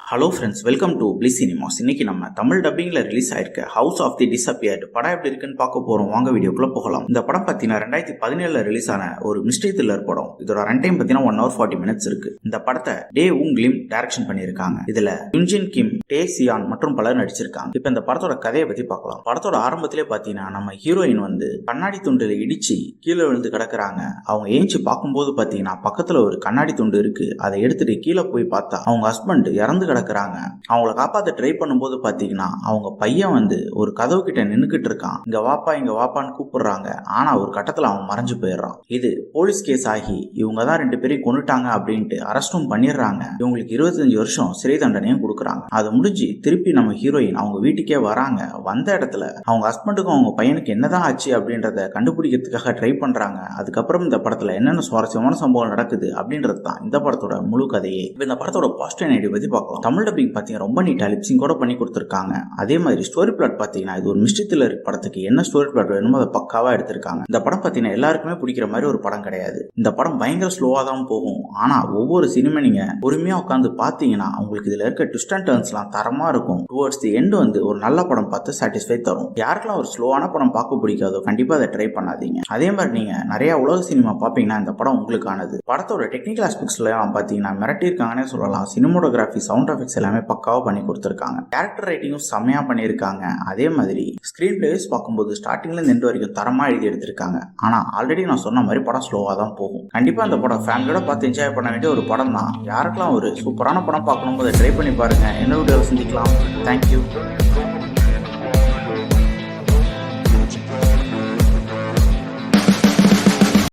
Hello friends, welcome to Bliss Cinemas. இன்னைக்கு நம்ம தமிழ் டப்பிங்ல ரிலீஸ் ஆயிருக்க ஹவுஸ் ஆஃப் தி டிஸப்பியர்டு படம் எப்படி இருக்குன்னு பார்க்க போறோம். வாங்க வீடியோக்குள்ள போகலாம். இந்த படம் பார்த்தீங்கன்னா 2017 ரிலீஸ் ஆன ஒரு மிஸ்ட்ரி த்ரில்லர் படம். இதோட ரன் டைம் பார்த்தீங்கன்னா 1 hour 40 minutes இருக்கு. இந்த படத்தை டே உங் லிம் டைரக்ஷன் பண்ணியிருக்காங்க. இதுல யுன்ஜின் கிம், டே சியான் மற்றும் பலர் நடிச்சிருக்காங்க. இப்போ இந்த படத்தோட கதையை பத்தி பார்க்கலாம். படத்தோட ஆரம்பத்திலே பார்த்தீங்கன்னா நம்ம ஹீரோயின் வந்து கண்ணாடி துண்டுல இடிச்சு கீழே விழுந்து கிடக்குறாங்க. அவங்க ஏஞ்சி பார்க்கும்போது பார்த்தீங்கன்னா பக்கத்துல ஒரு கண்ணாடி துண்டு இருக்கு. அதை எடுத்துட்டு கீழே போய் பார்த்தா அவங்க ஹஸ்பண்ட் இறந்து கிடக்குறாங்க. அவங்கள காப்பாத்த ட்ரை பண்ணும்போது பாத்தீங்கன்னா அவங்க பையன் வந்து ஒரு கதவு கிட்ட நின்னுக்கிட்டு இருக்கான். இங்க வாப்பா இங்க வாப்பான்னு கூப்பிடுறாங்க. ஆனா ஒரு கட்டத்துல அவன் மறைஞ்சு போயிடுறான். இது போலீஸ் கேஸ் ஆகி இவங்க தான் 2 பேரையும் கொன்னுட்டாங்க அப்படின்ட்டு அரெஸ்டும் பண்ணிடுறாங்க. இவங்களுக்கு 25 வருஷம் சிறை தண்டனையும் கொடுக்குறாங்க. அது முடிஞ்சு திருப்பி நம்ம ஹீரோயின் அவங்க வீட்டுக்கே வராங்க. வந்த இடத்துல அவங்க ஹஸ்பண்டுக்கும் அவங்க பையனுக்கு என்னதான் ஆச்சு அப்படின்றத கண்டுபிடிக்கிறதுக்காக ட்ரை பண்றாங்க. அதுக்கப்புறம் இந்த படத்துல என்னென்ன சுவாரஸ்யமான சம்பவம் நடக்குது அப்படின்றது தான் இந்த படத்தோட முழு கதையே. இந்த படத்தோட பாசிட்டிவ் நெகட்டிவ் பத்தி பார்க்கலாம். தமிழ் டப்பிங் பாத்தீங்கன்னா ரொம்ப நீட்டா லிப்சிங் கூட பண்ணி கொடுத்திருக்காங்க. அதே மாதிரி ஸ்டோரி பிளாட் பாத்தீங்கன்னா இது ஒரு மிஸ்ட்ரி த்ரில்லர் படத்துக்கு என்ன ஸ்டோரி பிளாட் வேணுமோ அதை பக்காவா எடுத்திருக்காங்க. இந்த படம் பாத்தீங்கன்னா எல்லாருக்குமே பிடிக்கிற மாதிரி ஒரு படம் கிடையாது. இந்த படம் பயங்கர ஸ்லோவா தான் போகும். ஆனா ஒவ்வொரு சினிமா நீங்க பொறுமையா உட்காந்து பாத்தீங்கன்னா உங்களுக்கு இதுல இருக்க ட்விஸ்ட் அண்ட் டர்ன்ஸ் எல்லாம் தரமா இருக்கும். டுவர்ட்ஸ் தி எண்ட் வந்து ஒரு நல்ல படம் பார்த்து சாட்டிஸ்ஃபை தரும். யாருக்கெல்லாம் ஒரு ஸ்லோவான படம் பார்க்க பிடிக்காதோ கண்டிப்பா அதை ட்ரை பண்ணாதீங்க. அதே மாதிரி நீங்க நிறைய உலக சினிமா பாப்பீங்கன்னா இந்த படம் உங்களுக்கானது. படத்தோட டெக்னிக்கல் ஆஸ்பெக்ட்ஸ்ல பாத்தீங்கன்னா மிரட்டி இருக்காங்கன்னே சொல்லலாம். சினிமோட்டோகிராஃபி, சவுண்ட் எஃபெக்ட்ஸ் எல்லாமே பக்காவா பண்ணி கொடுத்திருக்காங்க. கேரக்டர் ரைட்டிங்கும் செம்மையா பண்ணியிருக்காங்க. அதே மாதிரி ஸ்கிரீன் பிளேஸ் பார்க்கும்போது ஸ்டார்டிங்ல இருந்து எண்ட் வரைக்கும் தரமா எழுதி எடுத்திருக்காங்க. ஆனா ஆல்ரெடி நான் சொன்ன மாதிரி படம் ஸ்லோவா தான் போகும். கண்டிப்பா இந்த படம் ஃபேமிலியோட பார்த்து என்ஜாய் பண்ண வேண்டிய ஒரு படம் தான். யாருக்கெல்லாம் ஒரு சூப்பரான படம் பார்க்கணும் அதை ட்ரை பண்ணி பாருங்க. என்ன வீடியோவில் சந்திக்கலாம். தேங்க்யூ.